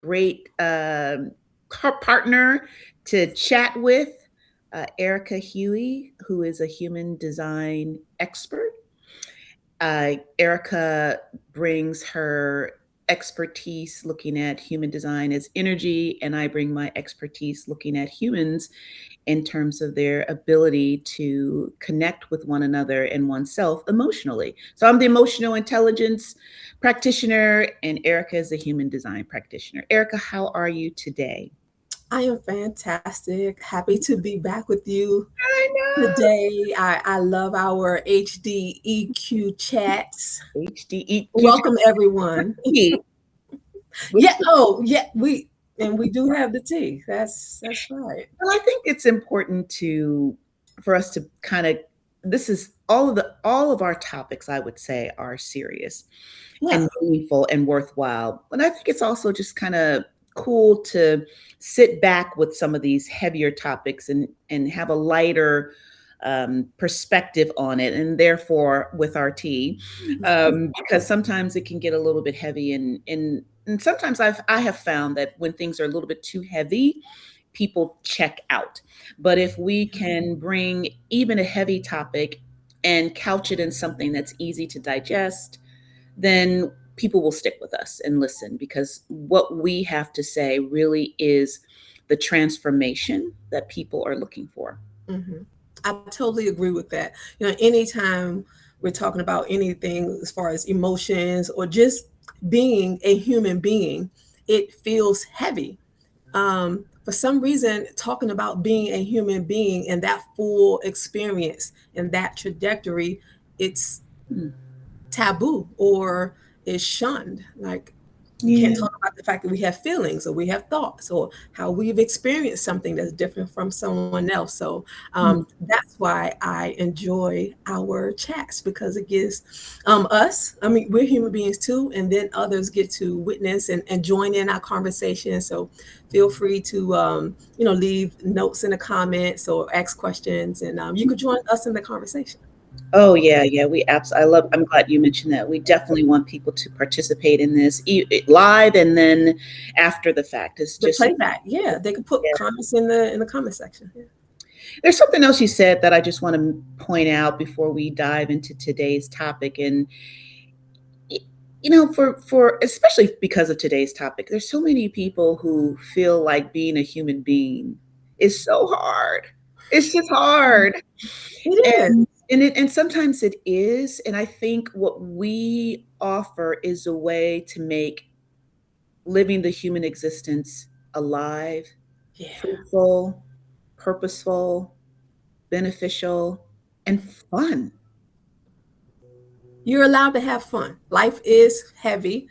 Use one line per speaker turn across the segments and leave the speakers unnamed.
great partner to chat with, Erica Huey, who is a human design expert. Erica brings her expertise looking at human design as energy, and I bring my expertise looking at humans in terms of their ability to connect with one another and oneself emotionally. So I'm the emotional intelligence practitioner, and Erica is the human design practitioner. Erica, how are you today?
I am fantastic. Happy to be back with you
I know.
today. I love our HDEQ chats.
HDEQ.
Welcome everyone.
Which
Yeah, oh, yeah, we do have the tea. That's right.
Well, I think it's important for us to kind of, this is all of our topics, I would say, are serious
Yeah.
and meaningful and worthwhile. But I think it's also just kind of cool to sit back with some of these heavier topics and have a lighter perspective on it, and therefore with our tea, because sometimes it can get a little bit heavy, and sometimes I have found that when things are a little bit too heavy, people check out. But if we can bring even a heavy topic and couch it in something that's easy to digest, then people will stick with us and listen, because what we have to say really is the transformation that people are looking for.
Mhm. I totally agree with that. Anytime we're talking about anything as far as emotions or just being a human being, it feels heavy. For some reason, talking about being a human being and that full experience and that trajectory, it's
Hmm.
taboo or is shunned. Like, we can't
Yeah.
talk about the fact that we have feelings or we have thoughts or how we've experienced something that's different from someone else. So
Hmm.
that's why I enjoy our chats, because it gives us, I mean, we're human beings too, and then others get to witness and join in our conversation. So feel free to, leave notes in the comments or ask questions, and you could join us in the conversation.
Oh yeah, yeah. I'm glad you mentioned that. We definitely want people to participate in this live and then after the fact. It's
The
just,
playback, yeah, they could put
yeah.
comments in the comment section. Yeah.
There's something else you said that I just want to point out before we dive into today's topic. And for especially because of today's topic, there's so many people who feel like being a human being is so hard. It's just hard.
It is.
And sometimes it is. And I think what we offer is a way to make living the human existence alive,
Yeah.
fruitful, purposeful, beneficial, and fun.
You're allowed to have fun. Life is heavy.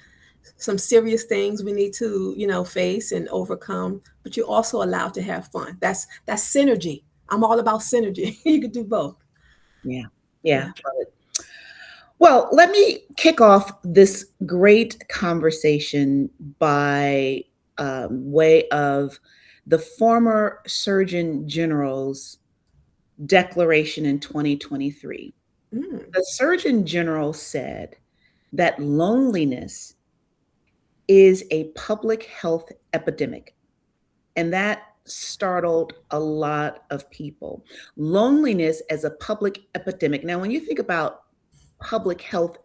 Some serious things we need to, face and overcome, but you're also allowed to have fun. That's synergy. I'm all about synergy. You could do both.
Yeah. Yeah.
Yeah.
Well, let me kick off this great conversation by way of the former Surgeon General's declaration in 2023.
Mm.
The Surgeon General said that loneliness is a public health epidemic, and that startled a lot of people. Loneliness as a public epidemic. Now, when you think about public health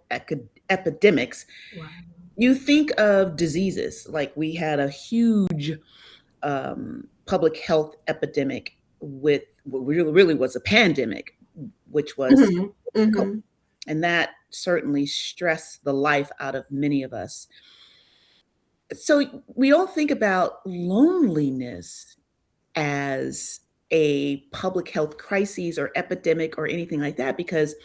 epidemics,
Wow.
you think of diseases. Like we had a huge public health epidemic with what really was a pandemic, which was
Hmm.
COVID.
Hmm.
And that certainly stressed the life out of many of us. So we don't think about loneliness as a public health crisis or epidemic or anything like that, because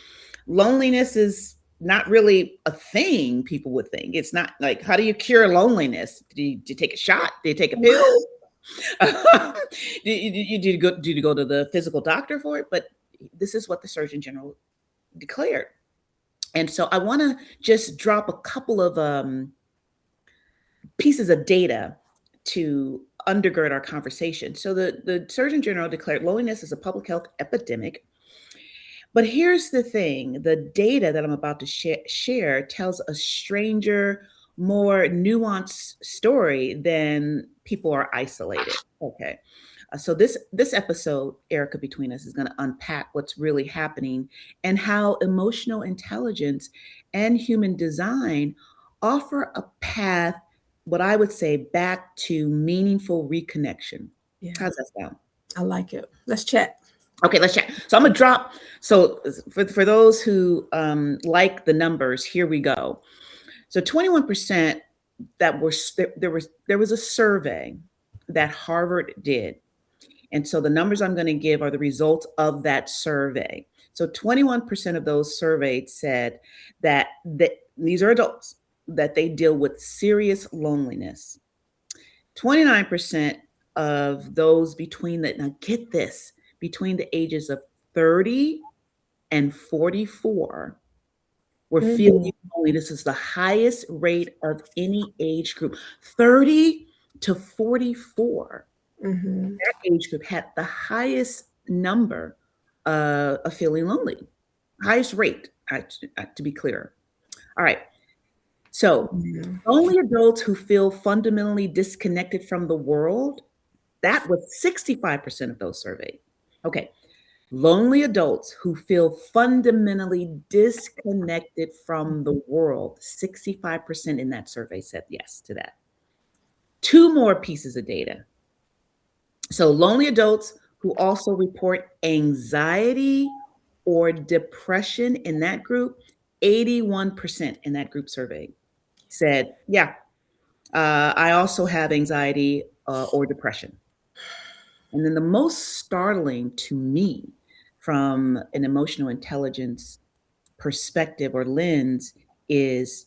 loneliness is not really a thing people would think. It's not like, how do you cure loneliness? Do you take a shot? Do you take a pill?
What?
Do you go to the physical doctor for it? But this is what the Surgeon General declared. And so I want to just drop a couple of pieces of data to undergird our conversation. So the Surgeon General declared loneliness is a public health epidemic. But here's the thing, the data that I'm about to share tells a stranger more nuanced story than people are isolated. Okay. So this episode, Erica, between us, is going to unpack what's really happening and how emotional intelligence and human design offer a path, what I would say, back to meaningful reconnection.
Yeah,
How's that sound?
I like it. Let's chat.
Okay, let's check. So I'm gonna drop. So for those who like the numbers, here we go. So 21% that were there was a survey that Harvard did, and so the numbers I'm going to give are the results of that survey. So 21% of those surveyed said that these are adults that they deal with serious loneliness. 29% of those between the, now get this, between the ages of 30 and 44 were feeling lonely. This is the highest rate of any age group. 30 to 44, that age group had the highest number of feeling lonely, highest rate, to be clear. All right. So only adults who feel fundamentally disconnected from the world, that was 65% of those surveyed. Okay. Lonely adults who feel fundamentally disconnected from the world, 65% in that survey said yes to that. Two more pieces of data. So lonely adults who also report anxiety or depression in that group, 81% in that group survey said, yeah, I also have anxiety or depression. And then the most startling to me from an emotional intelligence perspective or lens is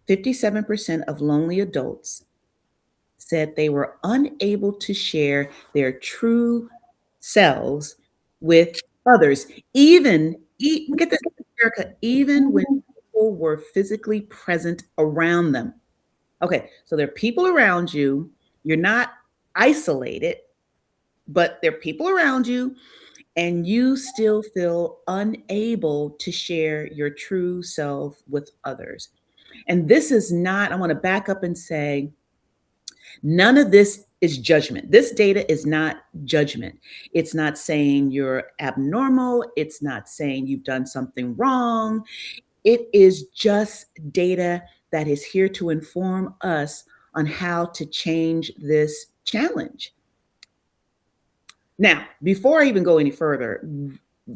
57% of lonely adults said they were unable to share their true selves with others, even, get this, Erica, even when people were physically present around them. Okay, so there are people around you, you're not isolated, but there are people around you, and you still feel unable to share your true self with others. And this is not, I want to back up and say, none of this is judgment. This data is not judgment. It's not saying you're abnormal. It's not saying you've done something wrong. It is just data that is here to inform us on how to change this challenge. Now, before I even go any further,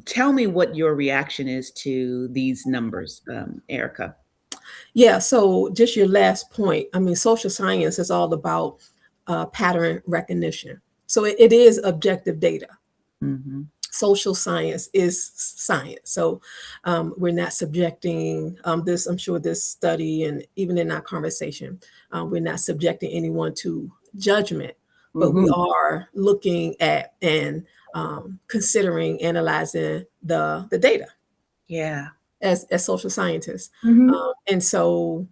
tell me what your reaction is to these numbers, Erica.
Yeah, so just your last point. I mean, social science is all about pattern recognition. So it is objective data.
Mm-hmm.
Social science is science. So we're not subjecting this, I'm sure this study, and even in our conversation, we're not subjecting anyone to judgment, but we are looking at and considering, analyzing the data.
Yeah.
As social scientists. And so,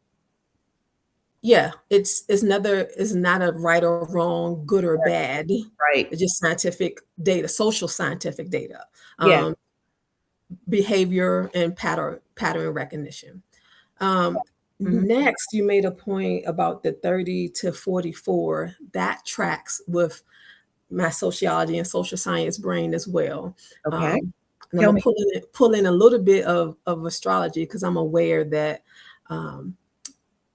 yeah, it's not a right or wrong, good or bad.
Right.
It's just scientific data, social scientific data,
Yeah.
behavior and pattern recognition. Next, you made a point about the 30 to 44. That tracks with my sociology and social science brain as well.
Okay.
And I'm gonna pull in a little bit of astrology, because I'm aware that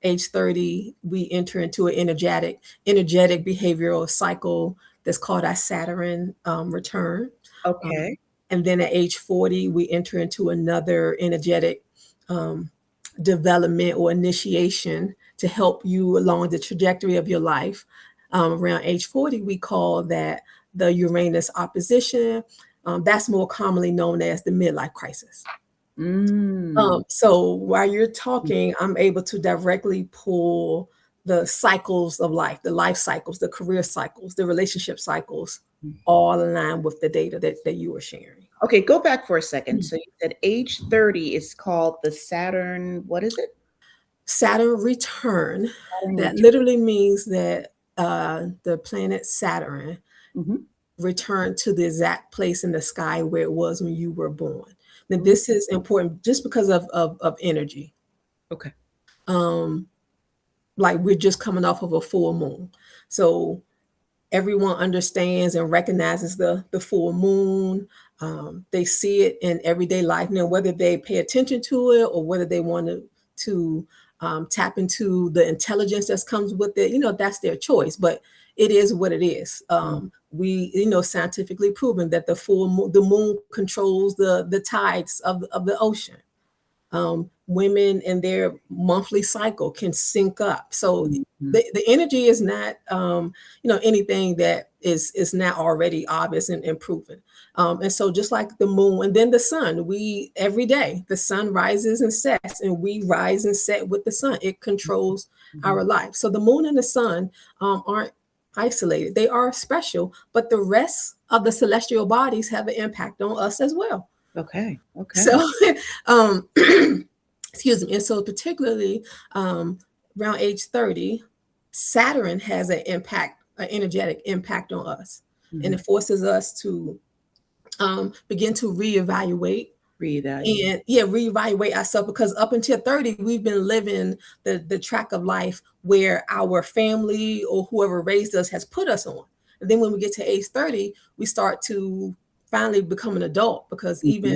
age 30, we enter into an energetic behavioral cycle that's called our Saturn return.
Okay.
And then at age 40, we enter into another energetic development or initiation to help you along the trajectory of your life. Around age 40, we call that the Uranus opposition. That's more commonly known as the midlife crisis. So while you're talking, I'm able to directly pull the cycles of life, the life cycles, the career cycles, the relationship cycles, all aligned with the data that you were sharing.
Okay, go back for a second. So you said age 30 is called the Saturn, what is it?
Saturn return. That literally means that the planet Saturn returned to the exact place in the sky where it was when you were born. Now, this is important just because of energy.
Okay.
like we're just coming off of a full moon. So everyone understands and recognizes the full moon. They see it in everyday life. Now, whether they pay attention to it or whether they want to tap into the intelligence that comes with it, that's their choice. But it is what it is. We, scientifically proven that the moon controls the tides of the ocean. Women and their monthly cycle can sync up. So the energy is not, anything that is not already obvious and proven. And so just like the moon and then the sun, every day the sun rises and sets and we rise and set with the sun. It controls our life. So the moon and the sun aren't isolated. They are special, but the rest of the celestial bodies have an impact on us as well.
Okay.
So, excuse me. And so particularly around age 30, Saturn has an energetic impact on us. And it forces us to begin to reevaluate ourselves, because up until 30, we've been living the track of life where our family or whoever raised us has put us on. And then when we get to age 30, we start to finally become an adult, because even,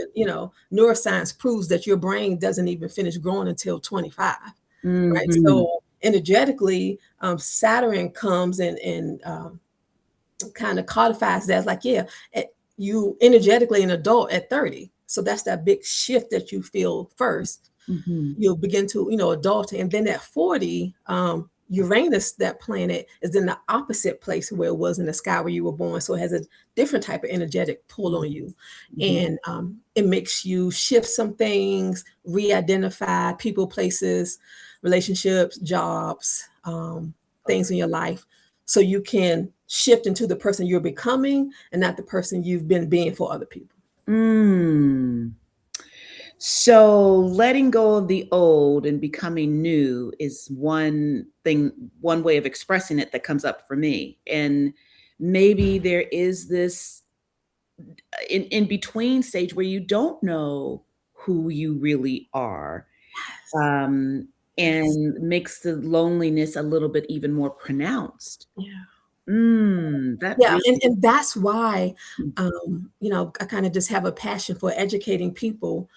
neuroscience proves that your brain doesn't even finish growing until 25, right? So energetically, Saturn comes and kind of codifies that as like, you energetically an adult at 30. So that's that big shift that you feel first. You'll begin to, adult. And then at 40, Uranus, that planet, is in the opposite place where it was in the sky where you were born. So it has a different type of energetic pull on you. And it makes you shift some things, re-identify people, places, relationships, jobs, things in your life. So you can shift into the person you're becoming and not the person you've been being for other people.
So letting go of the old and becoming new is one way of expressing it that comes up for me. And maybe there is this in between stage where you don't know who you really are, and makes the loneliness a little bit even more pronounced.
And that's why, I kind of just have a passion for educating people.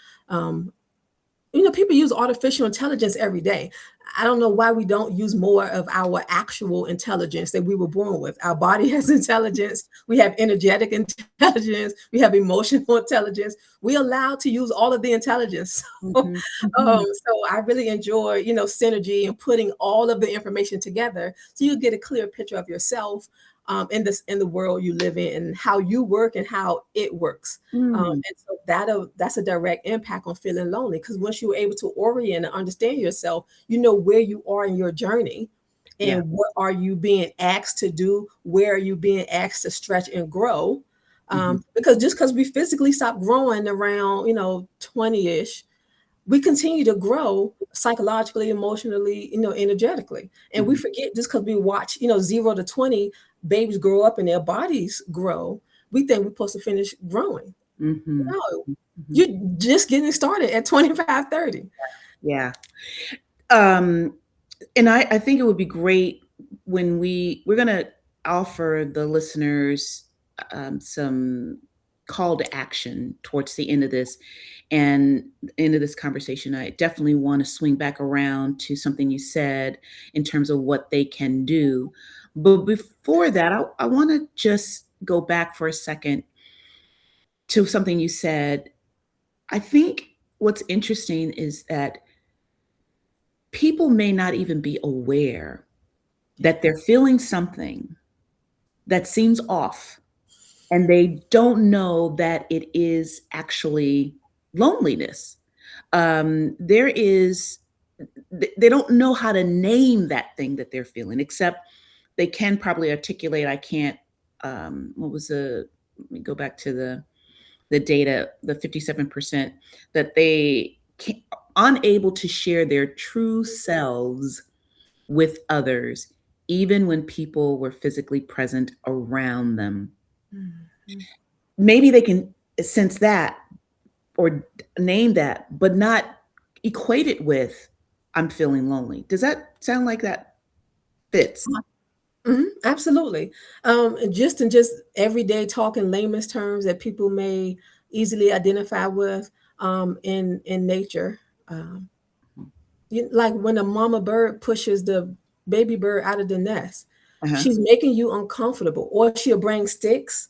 People use artificial intelligence every day. I don't know why we don't use more of our actual intelligence that we were born with. Our body has intelligence. We have energetic intelligence. We have emotional intelligence. We're allowed to use all of the intelligence. So I really enjoy, synergy and putting all of the information together so you get a clear picture of yourself in the world you live in, and how you work and how it works. And so that's a direct impact on feeling lonely, because once you're able to orient and understand yourself, you know where you are in your journey and what are you being asked to do, where are you being asked to stretch and grow. Because we physically stop growing around 20-ish, we continue to grow psychologically, emotionally, energetically. And we forget, just because we watch 0 to 20 babies grow up and their bodies grow, we think we're supposed to finish growing. No, you're just getting started at 25, 30.
Yeah. And I think it would be great when we're going to offer the listeners some call to action towards the end of this. And end of this conversation, I definitely want to swing back around to something you said in terms of what they can do. But before that, I want to just go back for a second to something you said. I think what's interesting is that people may not even be aware that they're feeling something that seems off, and they don't know that it is actually loneliness. They don't know how to name that thing that they're feeling, except they can probably articulate. I can't, let me go back to the data, the 57% that they unable to share their true selves with others, even when people were physically present around them. Maybe they can sense that or name that, but not equate it with I'm feeling lonely. Does that sound like that fits.
Absolutely. And just everyday talk in layman's terms that people may easily identify with in nature. Um, like when a mama bird pushes the baby bird out of the nest,
Uh-huh.
she's making you uncomfortable, or she'll bring sticks,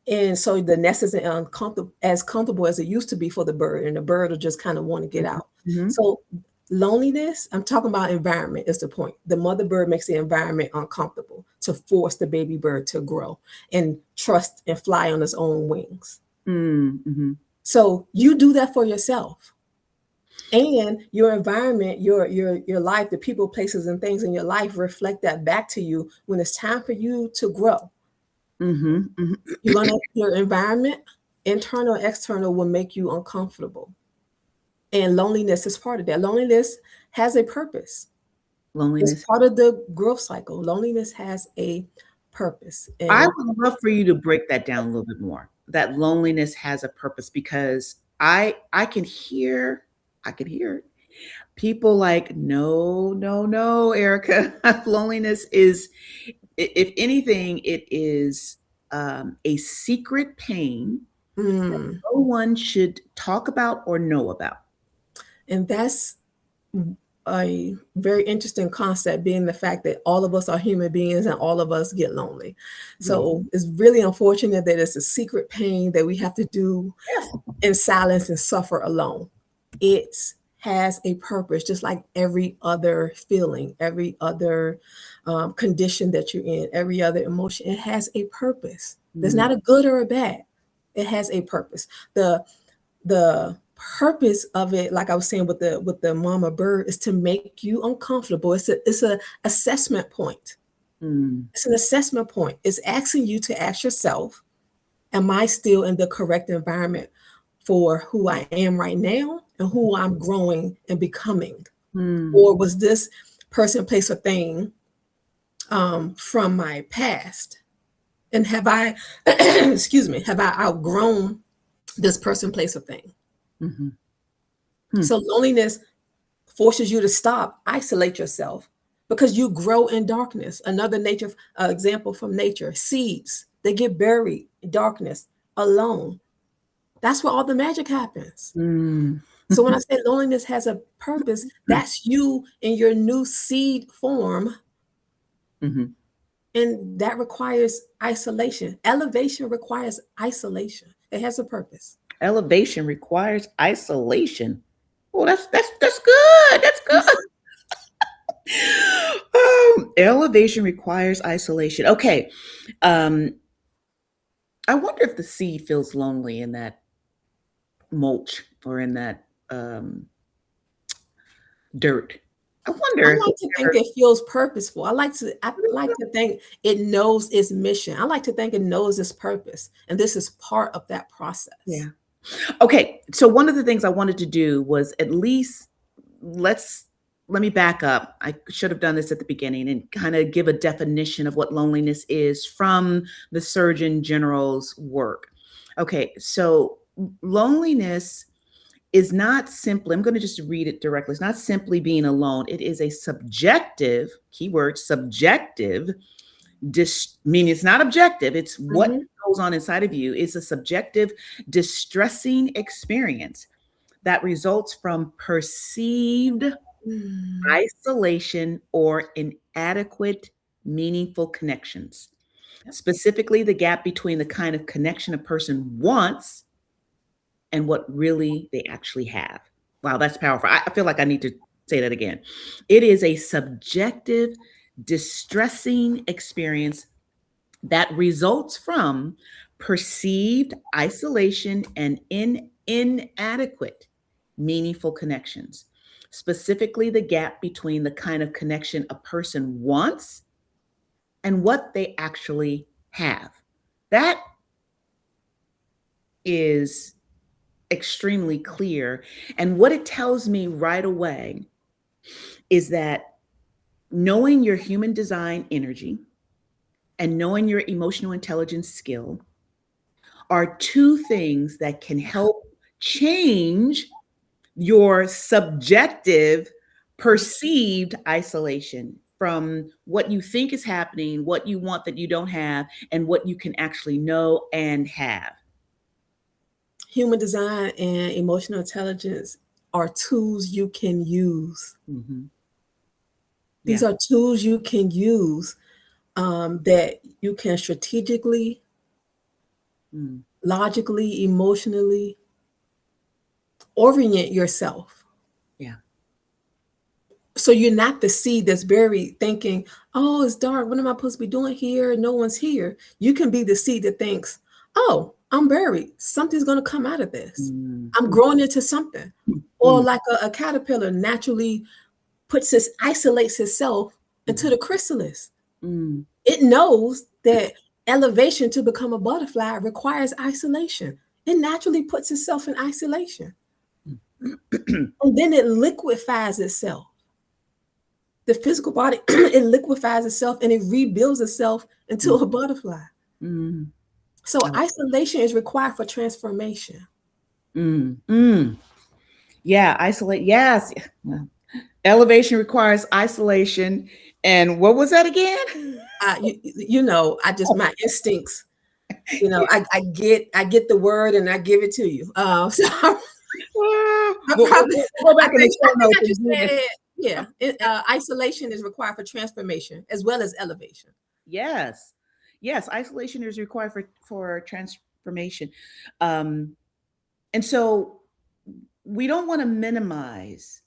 and so the nest isn't uncomfortable as comfortable as it used to be for the bird, and the bird will just kind of want to get out.
Mm-hmm.
So loneliness, I'm talking about environment is the point. The mother bird makes the environment uncomfortable to force the baby bird to grow and trust and fly on its own wings.
Mm-hmm.
So you do that for yourself, and your environment, your life, the people, places, and things in your life reflect that back to you when it's time for you to grow.
Mm-hmm. Mm-hmm.
Your environment, internal, external, will make you uncomfortable, and loneliness is part of that. Loneliness has a purpose. It's
Loneliness.
part of the growth cycle. Loneliness has a purpose,
I
and
would love for you to break that down a little bit more. That loneliness has a purpose, because I can hear people like, no, no, no, Erica. Loneliness is, if anything, it is a secret pain
mm,
no one should talk about or know about.
and that's a very interesting concept, being the fact that all of us are human beings and all of us get lonely.
Yeah.
So it's really unfortunate that it's a secret pain that we have to do
Yes.
in silence and suffer alone. It has a purpose, just like every other feeling, every other condition that you're in, every other emotion. It has a purpose. There's
Mm,
not a good or a bad. It has a purpose. The purpose of it, like I was saying with the mama bird, is to make you uncomfortable. It's a assessment point.
mm,
It's an assessment point. It's asking you to ask yourself, am I still in the correct environment for who I am right now and who I'm growing and becoming?
mm,
Or was this person, place, or thing from my past? And have I, excuse me, have I outgrown this person, place, or thing?
mhm, hmm,
So loneliness forces you to stop, isolate yourself, because you grow in darkness. Another nature example from nature: seeds, they get buried in darkness alone. That's where all the magic happens.
mm.
So when I say loneliness has a purpose, that's you in your new seed form,
Mhm.
and that requires isolation. Elevation requires isolation. It has a purpose.
Elevation requires isolation. Oh, that's good. That's good. Elevation requires isolation. Okay. Um, I wonder if the seed feels lonely in that mulch or in that dirt. I
I
wonder if
like
it's
to think
ever,
it feels purposeful. I like to think it knows its mission. I like to think it knows its purpose, and this is part of that
yeah.
process.
Okay. So one of the things I wanted to do was at least let's let me back up. I should have done this at the beginning and kind of give a definition of what loneliness is from the Surgeon General's work. Okay, so loneliness is not simply, I'm going to just read it directly. It's not simply being alone. It is a subjective, keyword subjective, meaning it's not objective. It's what
Mhm.
goes on inside of you. It's a subjective, distressing experience that results from perceived
Mm.
isolation or inadequate, meaningful connections. Specifically, the gap between the kind of connection a person wants and what really they actually have. Wow, that's powerful. I feel like I need to say that again. It is a subjective, distressing experience that results from perceived isolation and inadequate, meaningful connections. Specifically, the gap between the kind of connection a person wants and what they actually have. That is extremely clear. And what it tells me right away is that knowing your human design energy and knowing your emotional intelligence skill are two things that can help change your subjective perceived isolation. from what you think is happening, what you want that you don't have, and what you can actually know and have.
Human design and emotional intelligence are tools you can use.
Mm-hmm.
These
Yeah.
are tools you can use that you can strategically,
Mm.
logically, emotionally orient yourself.
Yeah.
So you're not the seed that's buried thinking, oh, it's dark. What am I supposed to be doing here? No one's here. You can be the seed that thinks, oh, I'm buried. Something's going to come out of this.
Mm.
I'm growing into something. Or
Mm.
like a caterpillar naturally isolates itself into the chrysalis.
Mm.
It knows that elevation to become a butterfly requires isolation. It naturally puts itself in isolation. And then it liquefies itself. The physical body, it liquefies itself and it rebuilds itself into a butterfly.
Mm.
So isolation is required for transformation.
Mm. Mm. Yeah, isolate. Yes. Well, elevation requires isolation. And what was that again?
I just my instincts. I get the word and I give it to you. So
We'll go back in the show notes
I just
and do this.
said, yeah. Isolation is required for transformation as well as elevation.
Yes. Yes, isolation is required for transformation. And so we don't want to minimize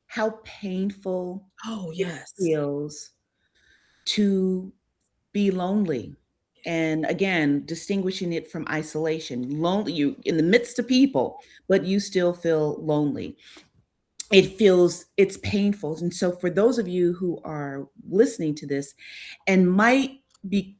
how painful
Oh
it
yes.
feels to be lonely. And again, distinguishing it from isolation. Lonely, you in the midst of people, but you still feel lonely. It's painful. And so for those of you who are listening to this and might be,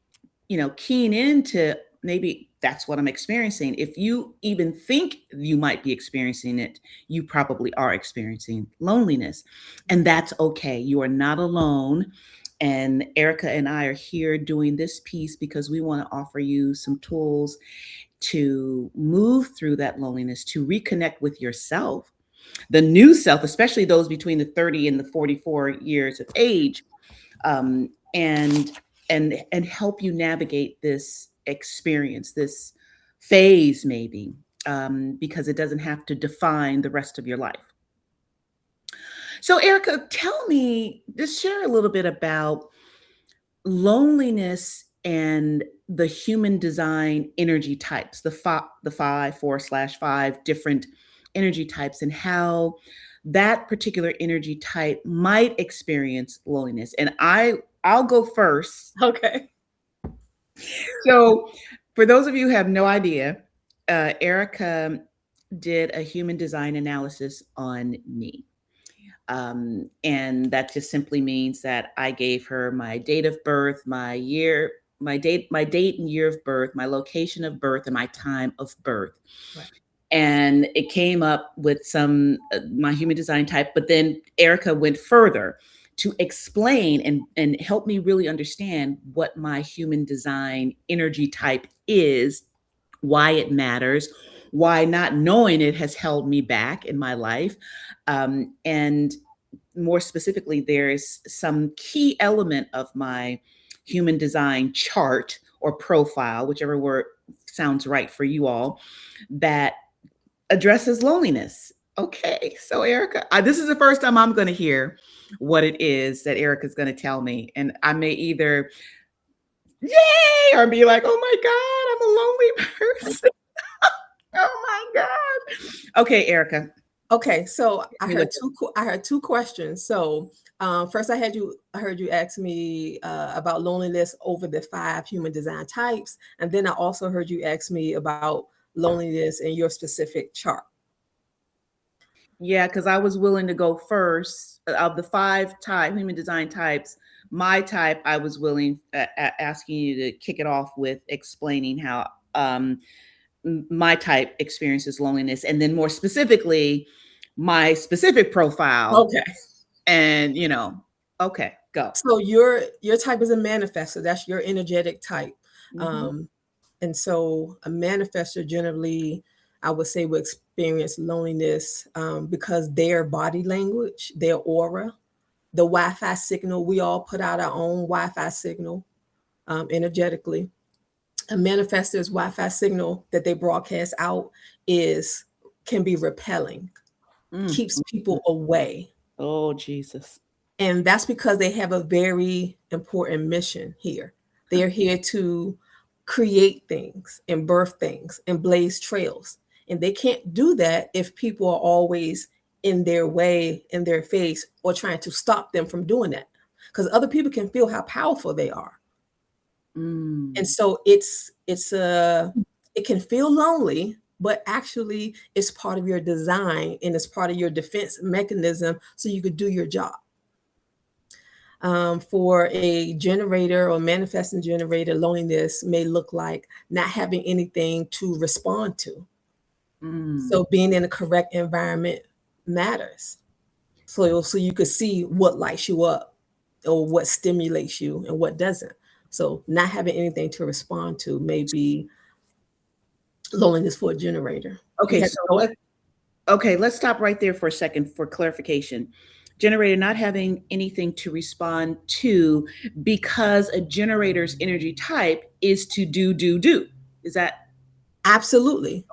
keen into, maybe that's what I'm experiencing. If you even think you might be experiencing it, you probably are experiencing loneliness. And that's okay. You are not alone. And Erica and I are here doing this piece because we want to offer you some tools to move through that loneliness, to reconnect with yourself, the new self, especially those between the 30 and the 44 years of age, and help you navigate this experience, this phase, maybe, because it doesn't have to define the rest of your life. So, Erica, tell me, just share a little bit about loneliness and the human design energy types, the 4/5 different energy types, and how that particular energy type might experience loneliness. And I'll go first.
Okay.
So, for those of you who have no idea, Erica did a human design analysis on me. And that just simply means that I gave her my date of birth, my date and year of birth, my location of birth, and my time of birth.
Right.
And it came up with some my human design type, but then Erica went further to explain and help me really understand what my human design energy type is, why it matters, why not knowing it has held me back in my life. And more specifically, there's some key element of my human design chart or profile, whichever word sounds right for you all, that addresses loneliness. Okay, so Erica, this is the first time I'm going to hear what it is that Erica's going to tell me. And I may either yay or be like, oh my God, I'm a lonely person. Oh my God. Okay, Erica.
Okay, so I heard two questions. So first, I heard you ask me about loneliness over the 5 human design types, and then I also heard you ask me about loneliness in your specific chart.
Yeah, because I was willing to go first of the 5 human design types. My type, I was willing asking you to kick it off with explaining how my type experiences loneliness, and then more specifically, my specific profile.
Okay.
And okay, go.
So your type is a manifestor. That's your energetic type.
Mm-hmm.
And so a manifestor generally, I would say, will experience loneliness because their body language, their aura the Wi-Fi signal. We all put out our own Wi-Fi signal energetically. A manifestor's Wi-Fi signal that they broadcast out can be repelling, keeps people away.
Oh, Jesus.
And that's because they have a very important mission here. They are here to create things and birth things and blaze trails. And they can't do that if people are always in their way, in their face, or trying to stop them from doing that. Because other people can feel how powerful they are. And so it can feel lonely, but actually it's part of your design and it's part of your defense mechanism so you could do your job. For a generator or manifesting generator, loneliness may look like not having anything to respond to. So being in the correct environment matters. So you could see what lights you up or what stimulates you and what doesn't. So not having anything to respond to may be loneliness for a generator.
Okay, let's stop right there for a second for clarification. Generator not having anything to respond to because a generator's energy type is to do. Is that?
Absolutely.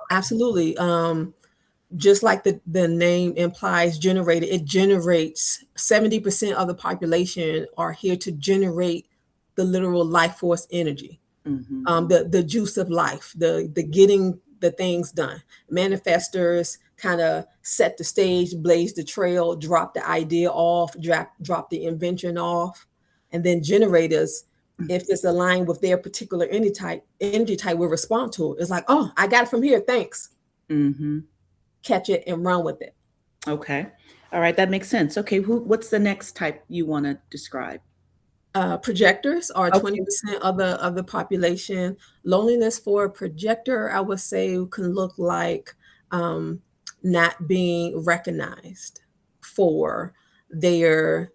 Just like the name implies, generator, it generates 70% of the population are here to generate the literal life force energy, the juice of life, the getting the things done. Manifestors kind of set the stage, blaze the trail, drop the idea off, drop the invention off, and then generators, if it's aligned with their particular energy type will respond to it. It's like, oh, I got it from here, thanks. Catch it and run with it.
Okay, all right, that makes sense. Okay, what's the next type you want to describe?
Projectors are 20% of the population. Loneliness for a projector, I would say, can look like not being recognized for their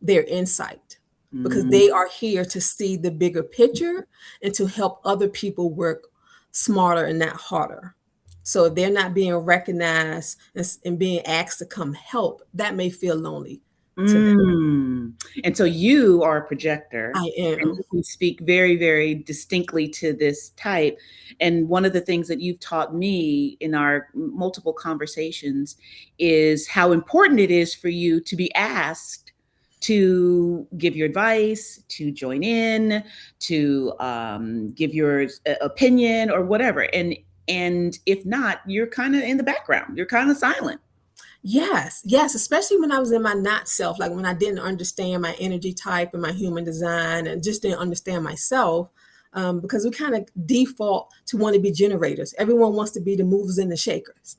insight, because they are here to see the bigger picture and to help other people work smarter and not harder. So if they're not being recognized and being asked to come help, that may feel lonely.
And so you are a projector.
I am.
And you can speak very, very distinctly to this type. And one of the things that you've taught me in our multiple conversations is how important it is for you to be asked to give your advice, to join in, to give your opinion or whatever. And if not, you're kind of in the background. You're kind of silent.
Yes, especially when I was in my not self, like when I didn't understand my energy type and my human design and just didn't understand myself, because we kind of default to want to be generators. Everyone wants to be the movers and the shakers.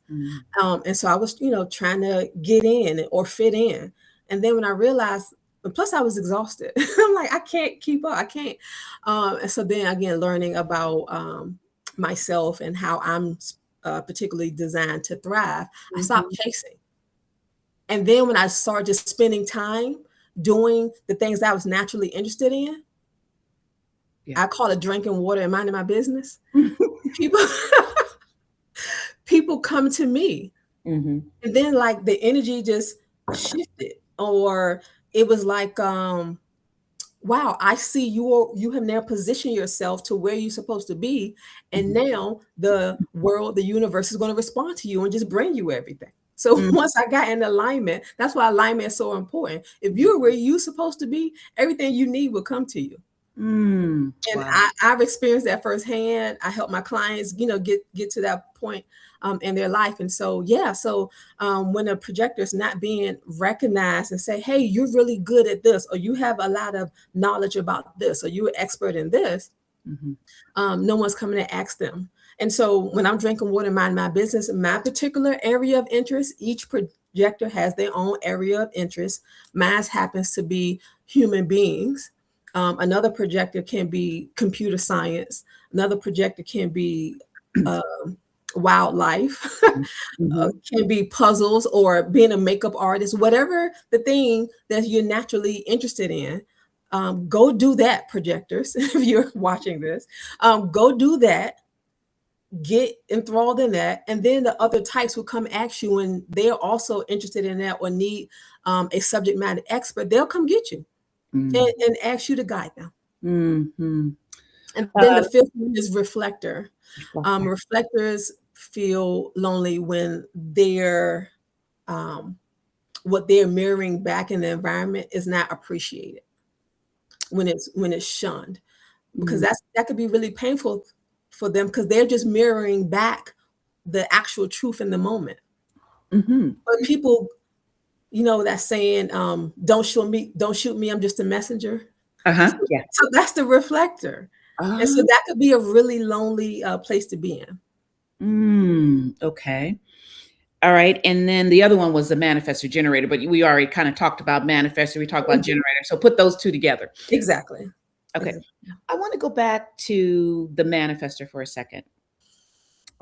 And so I was, trying to get in or fit in. And then when I realized, plus I was exhausted, I'm like, I can't keep up. I can't. And so then again, learning about myself and how I'm particularly designed to thrive, I stopped chasing. And then when I started just spending time doing the things that I was naturally interested in, I call it drinking water and minding my business. People come to me. And then like the energy just shifted, or it was like, wow, I see you have now positioned yourself to where you're supposed to be. And now the world, the universe is going to respond to you and just bring you everything. So once I got in alignment, that's why alignment is so important. If you're where you're supposed to be, everything you need will come to you. And I've experienced that firsthand. I help my clients, get to that point in their life. And so, when a projector is not being recognized and say, hey, you're really good at this, or you have a lot of knowledge about this, or you're an expert in this, no one's coming to ask them. And so when I'm drinking water, mind my business, my particular area of interest, each projector has their own area of interest. Mine happens to be human beings. Another projector can be computer science. Another projector can be wildlife, can be puzzles, or being a makeup artist, whatever the thing that you're naturally interested in. Go do that, projectors. If you're watching this, go do that. Get enthralled in that, and then the other types will come ask you when they're also interested in that or need a subject matter expert, they'll come get you and ask you to guide them.
Mm-hmm.
And then the fifth one is reflector.
Okay.
Reflectors feel lonely when they're what they're mirroring back in the environment is not appreciated, when it's shunned, because
Mm.
that could be really painful for them, because they're just mirroring back the actual truth in the moment.
Mm-hmm.
But people, that saying, don't shoot me, I'm just a messenger.
Uh-huh.
So,
Yeah.
so that's the reflector. And so that could be a really lonely place to be in.
Okay. All right. And then the other one was the manifestor generator, but we already kind of talked about manifestor. We talked about generator. So put those two together.
Exactly.
Okay. I want to go back to the manifestor for a second.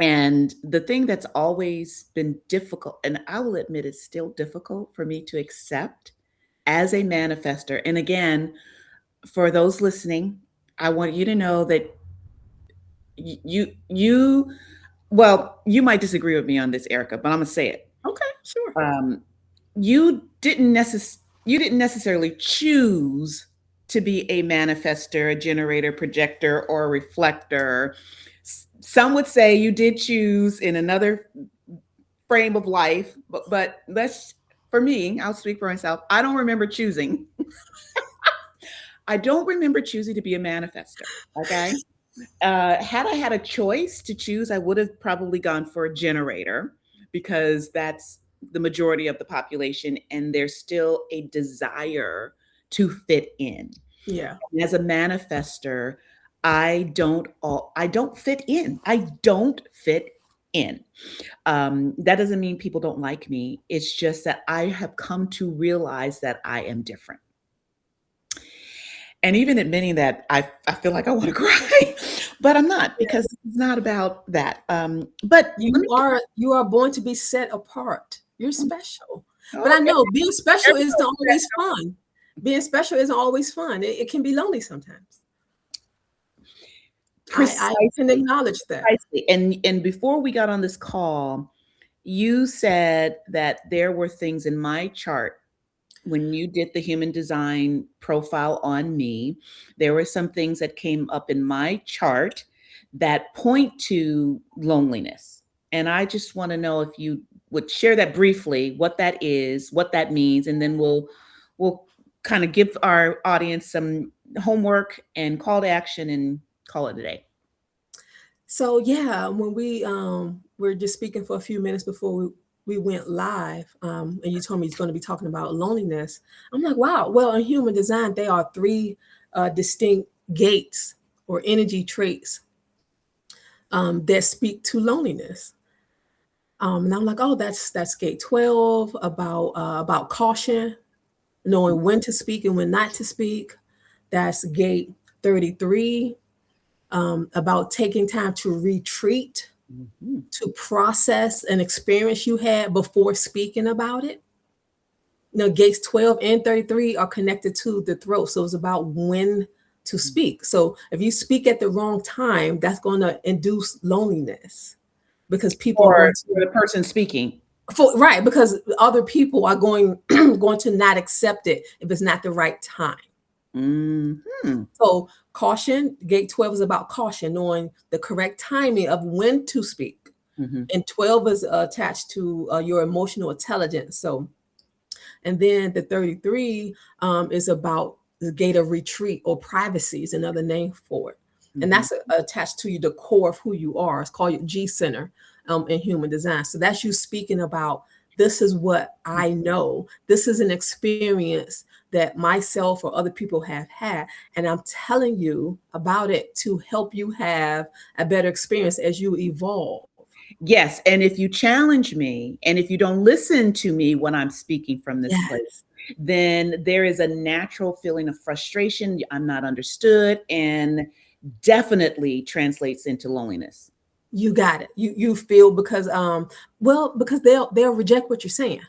And the thing that's always been difficult, and I will admit it's still difficult for me to accept as a manifestor. And again, for those listening, I want you to know that you might disagree with me on this, Erica, but I'm gonna say it.
Okay, sure.
You didn't necessarily choose to be a manifestor, a generator, projector, or a reflector. Some would say you did choose in another frame of life, but for me, I'll speak for myself. I don't remember choosing. I don't remember choosing to be a manifestor. Okay. Had I had a choice to choose, I would have probably gone for a generator, because that's the majority of the population, and there's still a desire to fit in.
Yeah.
And as a manifestor, I don't fit in. I don't fit in. That doesn't mean people don't like me. It's just that I have come to realize that I am different. And even admitting that, I feel like I want to cry, but I'm not, because it's not about that. But
you are born to be set apart. You're special. But I know being special isn't always fun. Being special isn't always fun. It can be lonely sometimes. I can acknowledge that.
Precisely. And before we got on this call, you said that there were things in my chart when you did the human design profile on me. There were some things that came up in my chart that point to loneliness. And I just want to know if you would share that briefly, what that is, what that means, and then we'll kind of give our audience some homework and call to action and call it a day.
So yeah, when we were just speaking for a few minutes before we went live, and you told me he's going to be talking about loneliness, I'm like, wow. Well, in human design, there are three distinct gates or energy traits that speak to loneliness. And I'm like, oh, that's gate 12, about caution, knowing when to speak and when not to speak. That's gate 33, about taking time to retreat, to process an experience you had before speaking about it. Gates 12 and 33 are connected to the throat. So it's about when to speak. So if you speak at the wrong time, that's going to induce loneliness, because people
for the person speaking.
Right, because other people are going to not accept it if it's not the right time.
Mm-hmm.
So caution, gate 12 is about caution, knowing the correct timing of when to speak.
Mm-hmm.
And 12 is attached to your emotional intelligence. So, and then the 33 is about the gate of retreat, or privacy is another name for it. Mm-hmm. And that's attached to you, the core of who you are. It's called your G center in human design. So that's you speaking about, this is what I know. This is an experience that myself or other people have had, and I'm telling you about it to help you have a better experience as you evolve.
Yes, and if you challenge me, and if you don't listen to me when I'm speaking from this place, then there is a natural feeling of frustration. I'm not understood, and definitely translates into loneliness.
You got it. You feel because they'll reject what you're saying.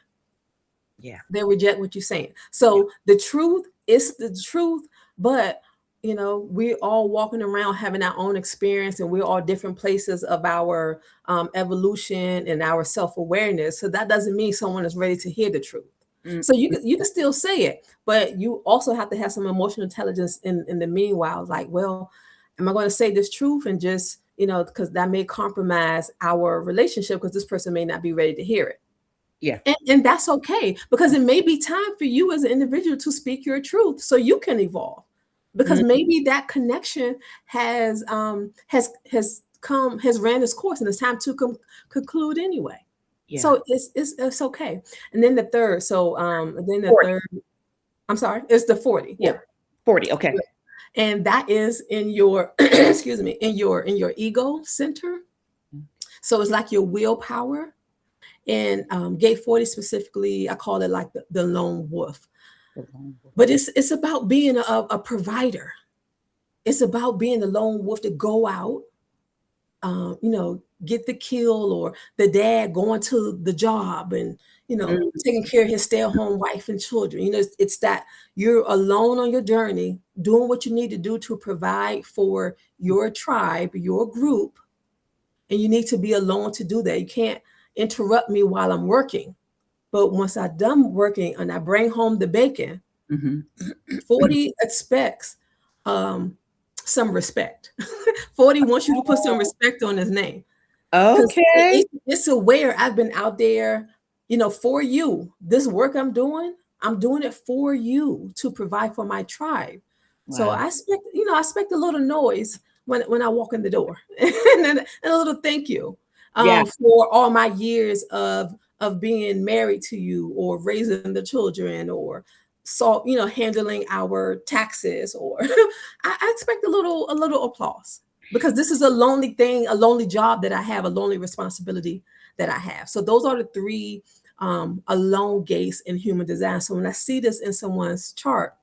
Yeah.
They'll reject what you're saying. So the truth is the truth, but we're all walking around having our own experience, and we're all different places of our evolution and our self-awareness. So that doesn't mean someone is ready to hear the truth. So you can still say it, but you also have to have some emotional intelligence in the meanwhile. Like, well, am I going to say this truth and just, because that may compromise our relationship because this person may not be ready to hear it.
Yeah.
And that's okay, because it may be time for you as an individual to speak your truth so you can evolve, because maybe that connection has ran its course and it's time to conclude anyway.
Yeah.
So it's okay. And then the third, then the
40.
third, I'm sorry, it's the 40. Yeah.
40. Okay.
And that is in your excuse me, in your ego center. So it's like your willpower. And gate 40 specifically, I call it like the lone wolf. But it's about being a provider. It's about being the lone wolf to go out, get the kill, or the dad going to the job and, taking care of his stay-at-home wife and children. It's that you're alone on your journey, doing what you need to do to provide for your tribe, your group. And you need to be alone to do that. You can't interrupt me while I'm working. But once I'm done working and I bring home the bacon, 40 expects some respect. 40 wants you to put some respect on his name.
Okay.
It's aware I've been out there, for you. This work I'm doing it for you to provide for my tribe. Wow. So I expect a little noise when I walk in the door and a little thank you for all my years of being married to you, or raising the children, or handling our taxes, or I expect a little applause, because this is a lonely thing, a lonely job that I have, a lonely responsibility that I have. So those are the three alone gates in human design. So when I see this in someone's chart,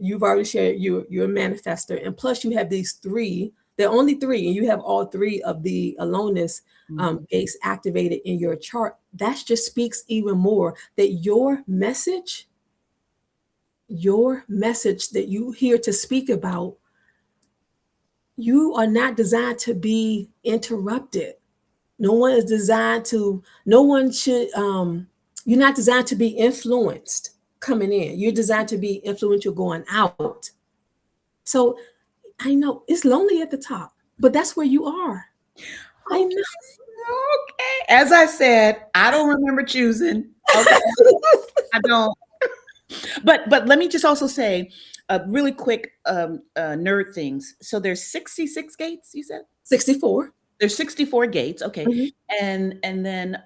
you've already shared you're a manifester, and plus you have these three. There are only three, and you have all three of the aloneness gates activated in your chart. That just speaks even more that your message that you here to speak about, you are not designed to be interrupted. No one should, you're not designed to be influenced coming in. You're designed to be influential going out. So I know it's lonely at the top, but that's where you are. I know.
Okay. As I said, I don't remember choosing. Okay. I don't. But let me just also say, really quick nerd things. So there's 66 gates, you said?
64.
There's 64 gates. Okay. And then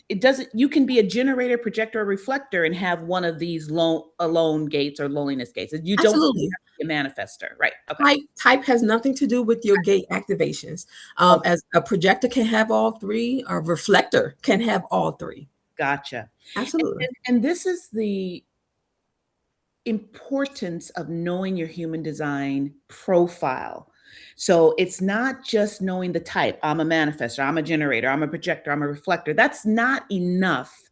it doesn't, you can be a generator, projector, or reflector and have one of these alone gates or loneliness gates. You don't have to be a manifester, right? Okay.
Type has nothing to do with your gate activations. As a projector can have all three, a reflector can have all three.
Gotcha.
Absolutely.
And this is the importance of knowing your human design profile. So it's not just knowing the type. I'm a manifestor, I'm a generator, I'm a projector, I'm a reflector. That's not enough.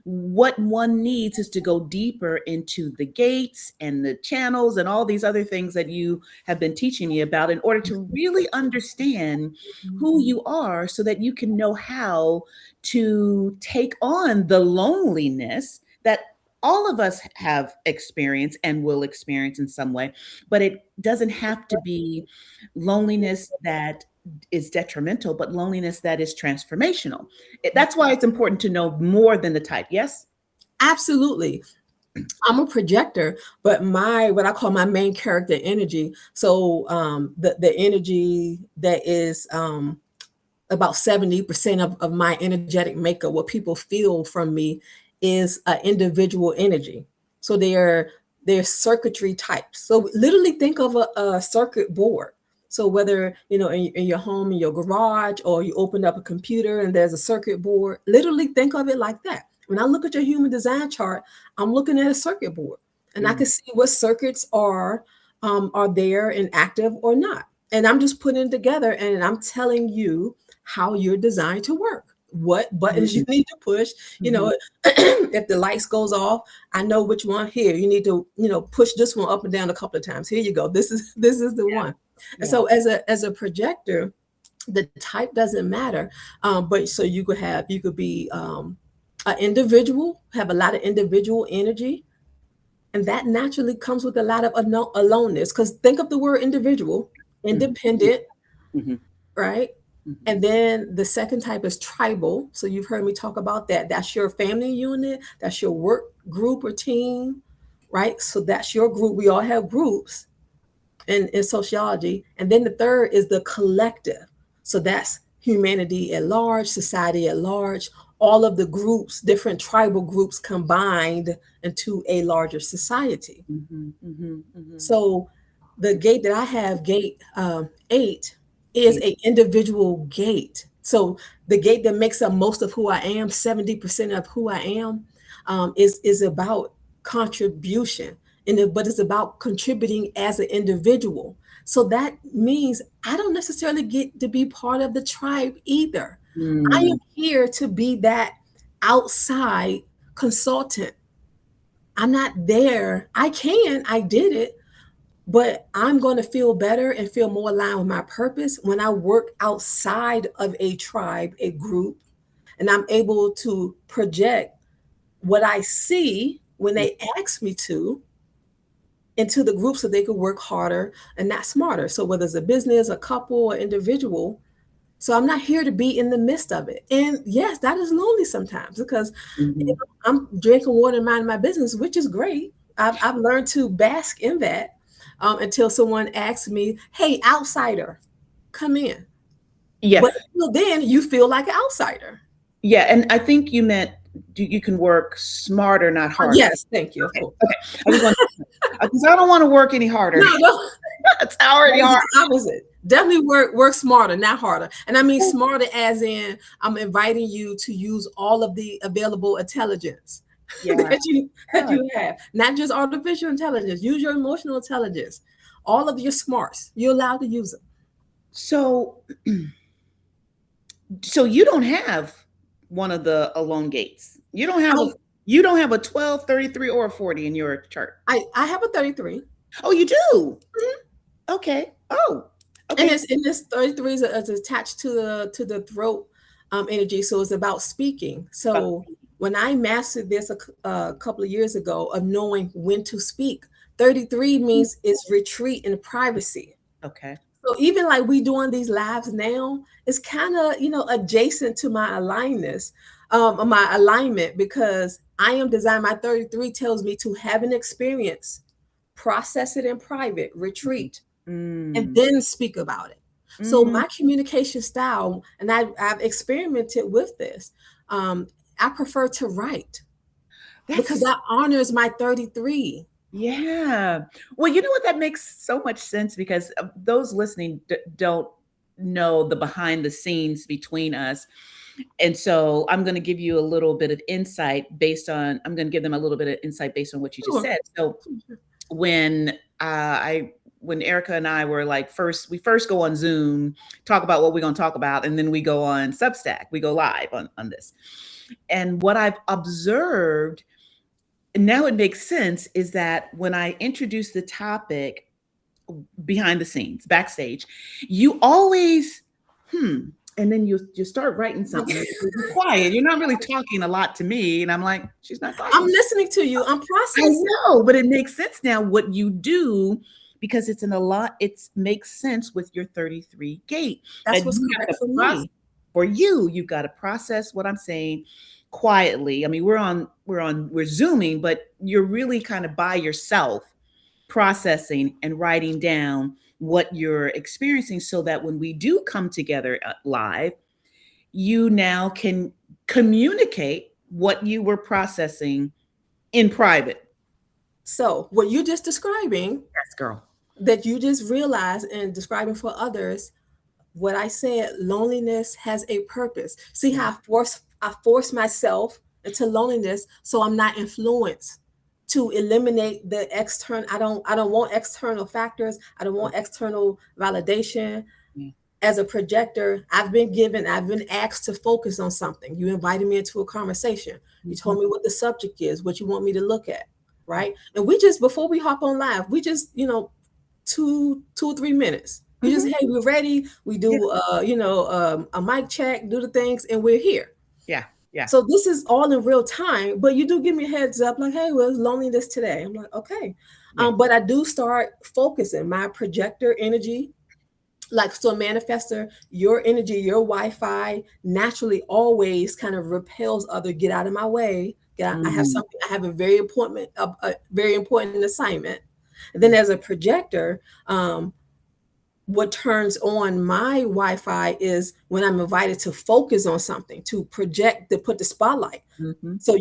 What one needs is to go deeper into the gates and the channels and all these other things that you have been teaching me about in order to really understand who you are, so that you can know how to take on the loneliness that all of us have experienced and will experience in some way. But it doesn't have to be loneliness that is detrimental, but loneliness that is transformational. That's why it's important to know more than the type. Yes?
Absolutely. I'm a projector, but what I call my main character energy. So the energy that is about 70% of my energetic makeup, what people feel from me, is an individual energy. So they're circuitry types. So literally think of a circuit board. So whether, in your home, in your garage, or you open up a computer and there's a circuit board, literally think of it like that. When I look at your human design chart, I'm looking at a circuit board, and I can see what circuits are there and active or not. And I'm just putting it together, and I'm telling you how you're designed to work, what buttons you need to push. If the lights goes off, I know which one. Here, you need to, push this one up and down a couple of times. Here you go. This is the one. And so as a projector, the type doesn't matter. But so you could be An individual, have a lot of individual energy, and that naturally comes with a lot of aloneness. Because think of the word individual,
Mhm.
independent,
Mhm.
right?
Mhm.
And then the second type is tribal. So you've heard me talk about that. That's your family unit, that's your work group or team, right? So that's your group. We all have groups in sociology. And then the third is the collective. So that's humanity at large, society at large, all of the groups, different tribal groups combined into a larger society.
Mhm. Mhm. Mhm.
So the gate that I have, gate 8, is
Eight.
a individual gate. So the gate that makes up most of who I am, 70% of who I am, is about contribution, but it's about contributing as an individual. So that means I don't necessarily get to be part of the tribe either. I
Mm.
am here to be that outside consultant. I'm not there. I did it, but I'm going to feel better and feel more aligned with my purpose when I work outside of a tribe, a group, and I'm able to project what I see when they ask me to into the group so they could work harder and not smarter. So whether it's a business, a couple, or individual, so I'm not here to be in the midst of it. And yes, that is lonely sometimes because
Mhm.
I'm drinking water and minding my business, which is great. I've learned to bask in that until someone asks me, "Hey, outsider, come in."
Yeah.
But until then, you feel like an outsider.
Yeah, and I think you meant you can work smarter, not harder.
Yes, thank you. Of
Okay,
course.
okay. I just want because I don't wanna work any harder.
No, no,
It's already
that is
hard.
the opposite. Definitely work smarter, not harder. And I mean smarter as in I'm inviting you to use all of the available intelligence
Yeah.
that you have, not just artificial intelligence. Use your emotional intelligence, all of your smarts. You're allowed to use them.
So so you don't have one of the alone gates. You don't have a 12, 33, or a 40 in your chart.
I have a 33.
Oh, you do?
Mhm.
Okay. Oh,
And
okay.
this 33 is attached to the throat energy, so it's about speaking.
About
So when I mastered this a couple of years ago of knowing when to speak, 33 means it's retreat and privacy.
okay.
So even like we doing these lives now, it's kind of adjacent to my alignedness, my alignment, because I am designed. My 33 tells me to have an experience, process it in private,
Mhm.
retreat, and
Mm.
then speak about it. So
Mm.
my communication style, and I've experimented with this. I prefer to write because
That's
that honors my 33.
yeah. Well, you know what? That makes so much sense because those listening don't know the behind the scenes between us. And so I'm going to give you a little bit of insight I'm going to give them a little bit of insight based on what you just
Sure.
said. So when when Erica and I were like we first go on Zoom, talk about what we're going to talk about, and then we go on Substack, we go live on this. And what I've observed, and now it makes sense, is that when I introduce the topic behind the scenes, backstage, you always, and then you start writing something. You're quiet. You're not really talking a lot to me. And I'm like, she's not
I'm
talking.
listening to you. I'm
I
processing.
know, but it makes sense now what you do because it's in a lot, it makes sense with your 33 gate.
That's
That
what's
you have
correct
to
for
process
me.
for you've got to process what I'm saying quietly. I mean, we're zooming, but you're really kind of by yourself processing and writing down what you're experiencing so that when we do come together live, you now can communicate what you were processing in private.
So what you're just describing,
Yes, girl.
that you just realized and describing for others, what I said, loneliness has a purpose. See
Yeah.
how I force myself into loneliness so I'm not influenced to eliminate the external. I don't want external factors. I don't want external validation.
Yeah.
As a projector, I've been asked to focus on something. You invited me into a conversation. You
Mhm.
told me what the subject is, what you want me to look at, right? And we just, before we hop on live, we just, 2 or 3 minutes. You just,
Mhm.
hey, we're ready. We
Yeah.
do, a mic check, do the things, and we're here.
Yeah. Yeah.
So this is all in real time, but you do give me a heads up, like, hey, well, it's loneliness today. I'm like, okay.
Yeah.
But I do start focusing my projector energy, like, so manifester, your energy, your Wi-Fi naturally always kind of repels other, get out of my way. I have
Mm.
something, I have a very important assignment. And then
Yeah.
as a projector, what turns on my Wi-Fi is when I'm invited to focus on something, to project, to put the spotlight.
Mm-hmm.
So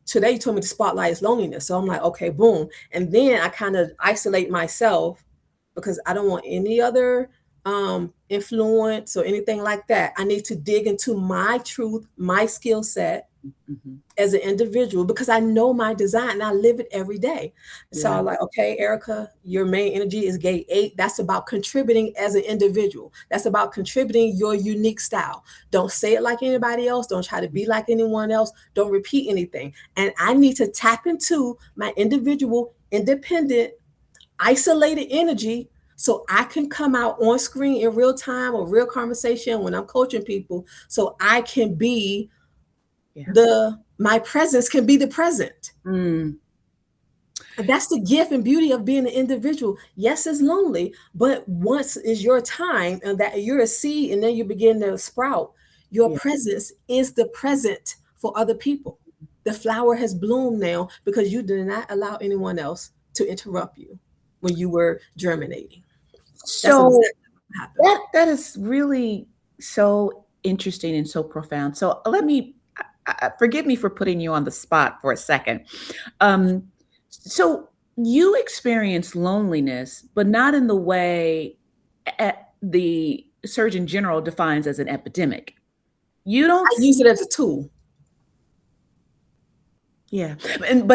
today you told me the spotlight is loneliness. So I'm like, okay, boom. And then I kind of isolate myself because I don't want any other influence or anything like that. I need to dig into my truth, my skill set
Mm-hmm.
as an individual, because I know my design and I live it every day. So
Yeah.
I'm like, okay, Erica, your main energy is gate 8. That's about contributing as an individual. That's about contributing your unique style. Don't say it like anybody else. Don't try to be like anyone else. Don't repeat anything. And I need to tap into my individual, independent, isolated energy so I can come out on screen in real time or real conversation when I'm coaching people, so I can be
Yeah.
my presence can be the present.
Mm.
And that's the gift and beauty of being an individual. Yes, it's lonely, but once is your time and that you're a seed and then you begin to sprout, your
Yeah.
presence is the present for other people. The flower has bloomed now because you did not allow anyone else to interrupt you when you were germinating. That's
So
exactly what happened.
that is really so interesting and so profound. So let me forgive me for putting you on the spot for a second. Um, so you experience loneliness, but not in the way the Surgeon General defines as an epidemic. You don't
I use it as a tool.
Yeah. And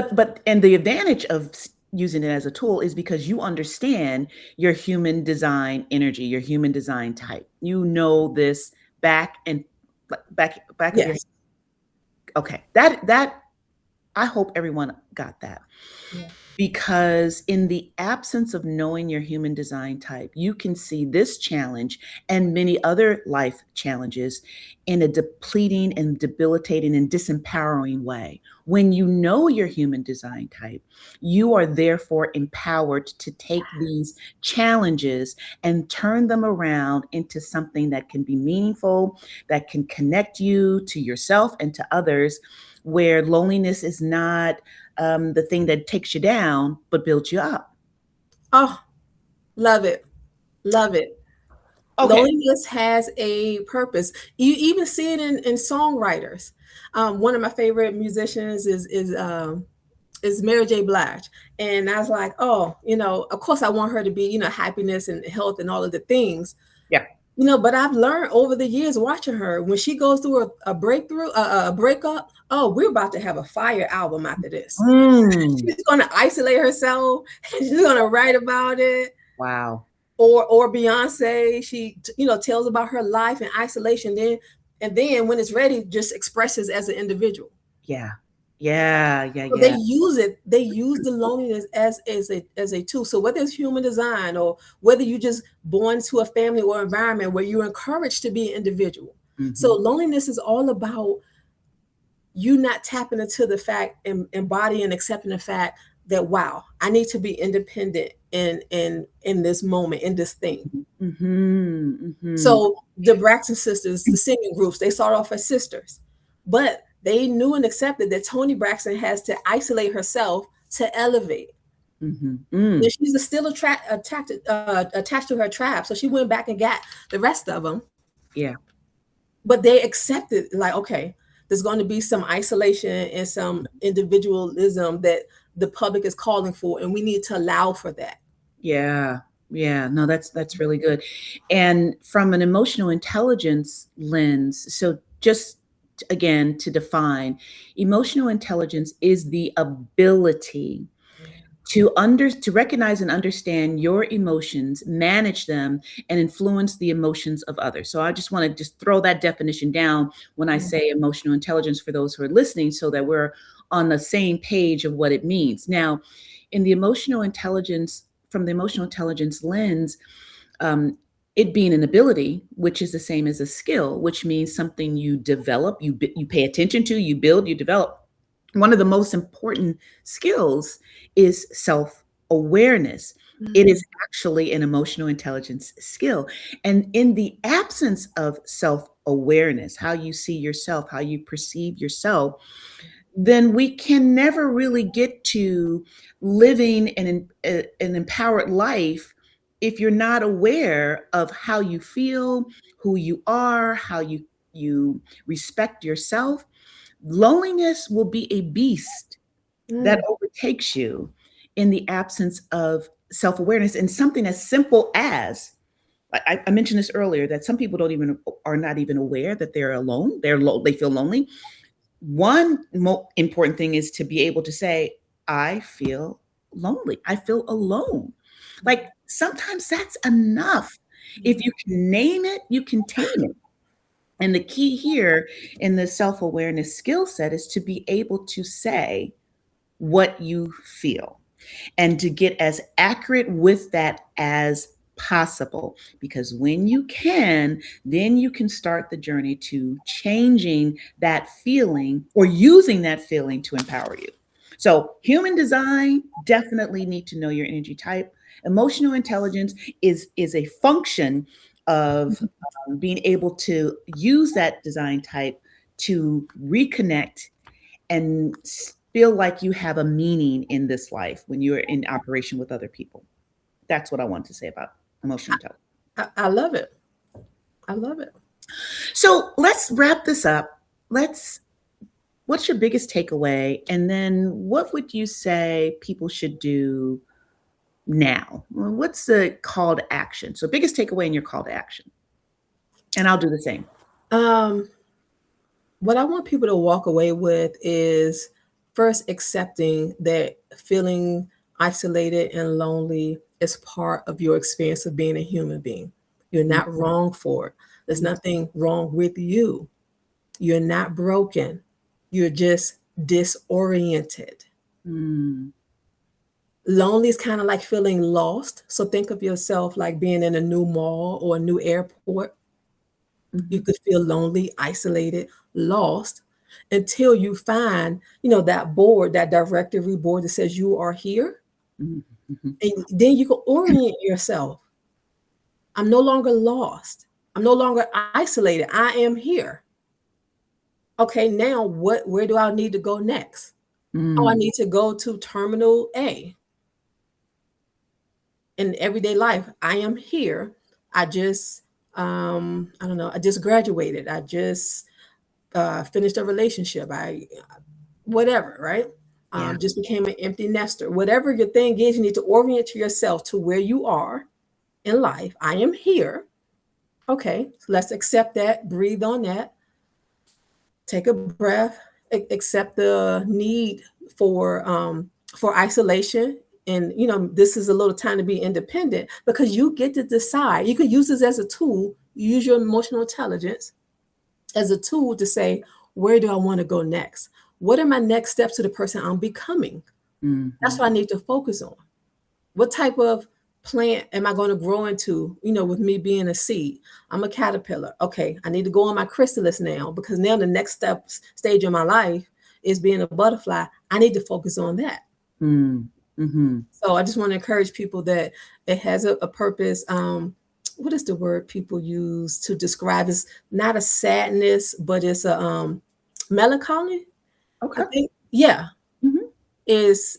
the advantage of using it as a tool is because you understand your human design energy, your human design type. You know this back and back of your
Yes.
okay. That I hope everyone got that.
Yeah.
Because in the absence of knowing your human design type, you can see this challenge and many other life challenges in a depleting and debilitating and disempowering way. When you know your human design type, you are therefore empowered to take these challenges and turn them around into something that can be meaningful, that can connect you to yourself and to others, where loneliness is not the thing that takes you down, but builds you up.
Oh, love it. Love it.
Okay.
Loneliness has a purpose. You even see it in songwriters. One of my favorite musicians is Mary J. Blige, and I was like, oh, of course I want her to be, happiness and health and all of the things,
Yeah.
But I've learned over the years watching her, when she goes through a breakthrough, a breakup. Oh, we're about to have a fire album after this.
Mm.
She's going to isolate herself. She's going to write about it.
Wow.
Or Beyonce, she tells about her life in isolation, then when it's ready, just expresses as an individual.
Yeah. Yeah. Yeah.
So they
Yeah.
use the loneliness as a tool. So whether it's human design or whether you just born to a family or environment where you're encouraged to be an individual. So
Mm-hmm.
loneliness is all about you not tapping into the fact and embodying and accepting the fact that, wow, I need to be independent in this moment, in this thing.
Mm-hmm. Mm-hmm.
So the Braxton sisters, the singing groups, they started off as sisters, but they knew and accepted that Toni Braxton has to isolate herself to elevate.
Mm-hmm.
And
Mm.
she's still attached to her tribe, so she went back and got the rest of them.
Yeah.
But they accepted, like, okay, there's going to be some isolation and some individualism that the public is calling for, and we need to allow for that.
Yeah. Yeah. No, that's really good. And from an emotional intelligence lens, so just again to define, emotional intelligence is the ability to recognize and understand your emotions, manage them, and influence the emotions of others. So I just want to just throw that definition down when I say emotional intelligence for those who are listening, so that we're on the same page of what it means. Now, in the emotional intelligence, from the emotional intelligence lens, um, it being an ability, which is the same as a skill, which means something you develop, you pay attention to, you build, you develop. One of the most important skills is self awareness. It
Mm,
is actually an emotional intelligence skill. And in the absence of self awareness, how you see yourself, how you perceive yourself, then we can never really get to living an empowered life if you're not aware of how you feel, who you are, how you respect yourself. Loneliness will be a beast that
mm,
overtakes you in the absence of self-awareness, and something as simple as I mentioned this earlier, that some people don't even are not even aware that they're alone. They feel lonely. One important thing is to be able to say, I feel lonely. I feel alone. Like sometimes that's enough. If you can name it, you can tame it. And the key here in the self awareness skill set is to be able to say what you feel and to get as accurate with that as possible. Because when you can, then you can start the journey to changing that feeling or using that feeling to empower you. So, human design, definitely need to know your energy type. Emotional intelligence is a function of being able to use that design type to reconnect and feel like you have a meaning in this life when you're in operation with other people. That's what I want to say about emotional intelligence.
I love it. I love it.
So let's wrap this up. Let's What's your biggest takeaway? And then what would you say people should do now? What's the call to action? So biggest takeaway and your call to action. And I'll do the same.
Um, what I want people to walk away with is first accepting that feeling isolated and lonely is part of your experience of being a human being. You're not wrong for it. There's nothing wrong with you. You're not broken. You're just disoriented.
Mm,
Lonely is kind of like feeling lost. So think of yourself like being in a new mall or a new airport. You
mhm,
could feel lonely, isolated, lost until you find, that board, that directory board that says you are here.
mhm, mhm,
And then you can orient yourself. I'm no longer lost. I'm no longer isolated. I am here. Okay, now where do I need to go next? Oh, I
mm.
need to go to terminal A. In everyday life, I am here. I just I don't know, I just graduated. I just finished a relationship. I whatever, right?
Yeah.
Just became an empty nester. Whatever your thing is, you need to orient yourself to where you are in life. I am here. Okay, so let's accept that, breathe on that, take a breath, accept the need for isolation. And this is a little time to be independent because you get to decide. You can use this as a tool, use your emotional intelligence as a tool to say, where do I want to go next? What are my next steps to the person I'm becoming? That's
Mhm,
what I need to focus on. What type of plant am I going to grow into, with me being a seed? I'm a caterpillar. Okay, I need to go on my chrysalis now because now the next stage of my life is being a butterfly. I need to focus on that.
mm, mhm.
So I just want to encourage people that it has a purpose. What is the word people use to describe? It's not a sadness, but it's a melancholy. I
Okay.
think, yeah,
Mhm,
is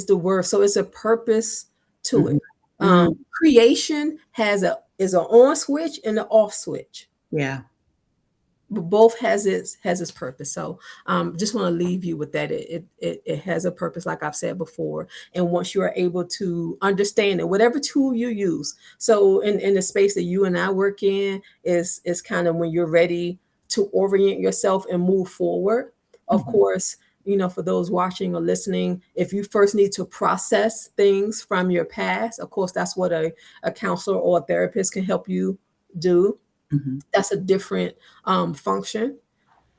the word. So it's a purpose to it.
mhm, mm.
Creation is an on switch and an off switch.
Yeah.
But both has its purpose. So just want to leave you with that. It has a purpose, like I've said before. And once you are able to understand it, whatever tool you use. So in the space that you and I work in is kind of when you're ready to orient yourself and move forward. Of
Mhm,
course, for those watching or listening, if you first need to process things from your past, of course, that's what a counselor or a therapist can help you do.
mhm,
That's a different function.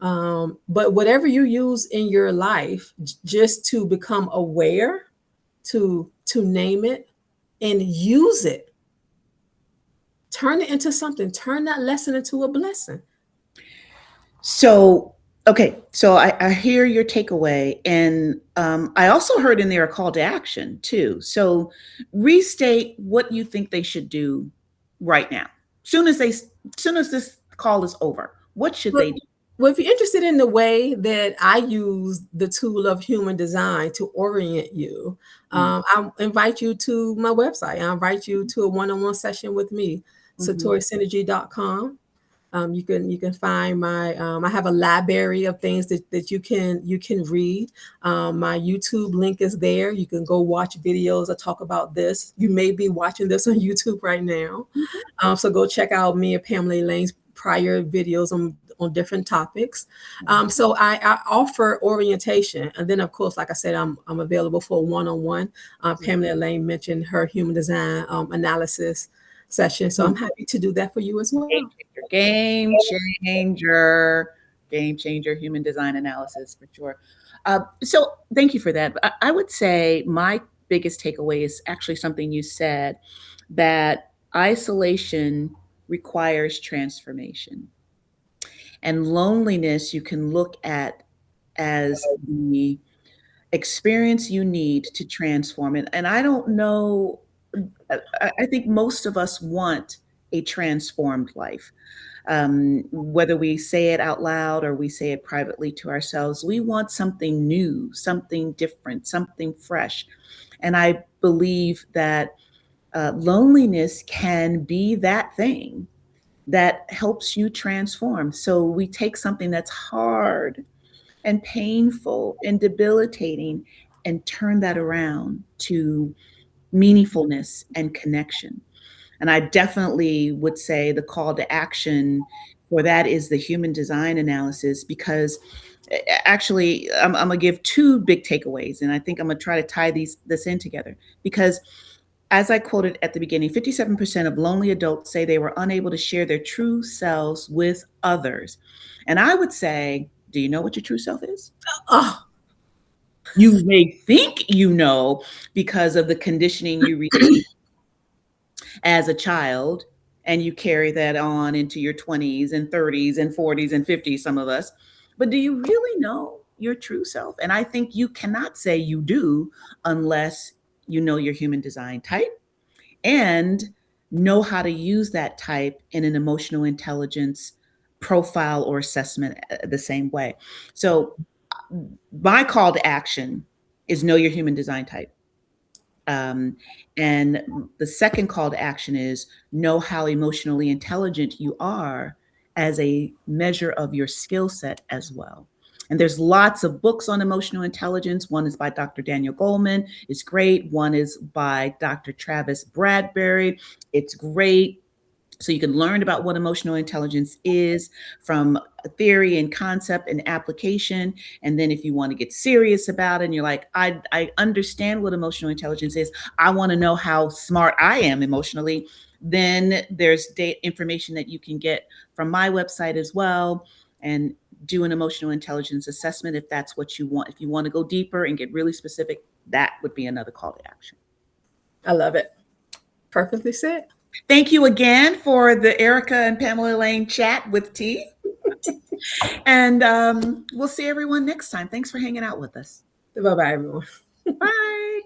But whatever you use in your life, just to become aware, to name it and use it turn it into something. Turn that lesson into a blessing.
So, okay, so I hear your takeaway, and I also heard in there a call to action too. So, restate what you think they should do right now. Soon as this call is over, what should
But
they do?
well, if you're interested in the way that I use the tool of human design to orient you,
Mm.
I invite you to my website. I invite you to a one-on-one session with me,
Mhm.
satorisynergy.com. You can find my I have a library of things that you can read. My YouTube link is there. You can go watch videos that talk about this. You may be watching this on YouTube right now.
Mhm.
So go check out me and Pamela Elaine's prior videos on different topics. So I offer orientation, and then of course, like I said, I'm available for a one-on-one. Pamela Elaine mentioned her human design analysis session, so I'm happy to do that for you as well.
Game changer, game changer, human design analysis for sure. So thank you for that. I would say my biggest takeaway is actually something you said, that isolation requires transformation. And loneliness you can look at as the experience you need to transform it. And I don't know, I think most of us want a transformed life. Whether we say it out loud or we say it privately to ourselves, we want something new, something different, something fresh. And I believe that loneliness can be that thing that helps you transform. So we take something that's hard and painful and debilitating and turn that around to meaningfulness and connection. And I definitely would say the call to action for that is the human design analysis, because actually I'm gonna give two big takeaways, and I think I'm gonna try to tie this in together. Because as I quoted at the beginning, 57% of lonely adults say they were unable to share their true selves with others. And I would say, do you know what your true self is?
Oh,
You may think you know because of the conditioning you received as a child, and you carry that on into your 20s and 30s and 40s and 50s, some of us. But do you really know your true self? And I think you cannot say you do unless you know your human design type and know how to use that type in an emotional intelligence profile or assessment the same way. So my call to action is know your human design type. Um, and the second call to action is know how emotionally intelligent you are as a measure of your skill set as well. And there's lots of books on emotional intelligence. One is by Dr. Daniel Goleman. It's great. One is by Dr. Travis Bradbury. It's great. So you can learn about what emotional intelligence is from theory and concept and application. And then if you want to get serious about it and you're like, I understand what emotional intelligence is, I want to know how smart I am emotionally, then there's information that you can get from my website as well, and do an emotional intelligence assessment if that's what you want. If you want to go deeper and get really specific, that would be another call to action.
I love it. Perfectly said.
Thank you again for the Erica and Pamela Elaine chat with T. And we'll see everyone next time. Thanks for hanging out with us.
Bye bye, everyone.
Bye.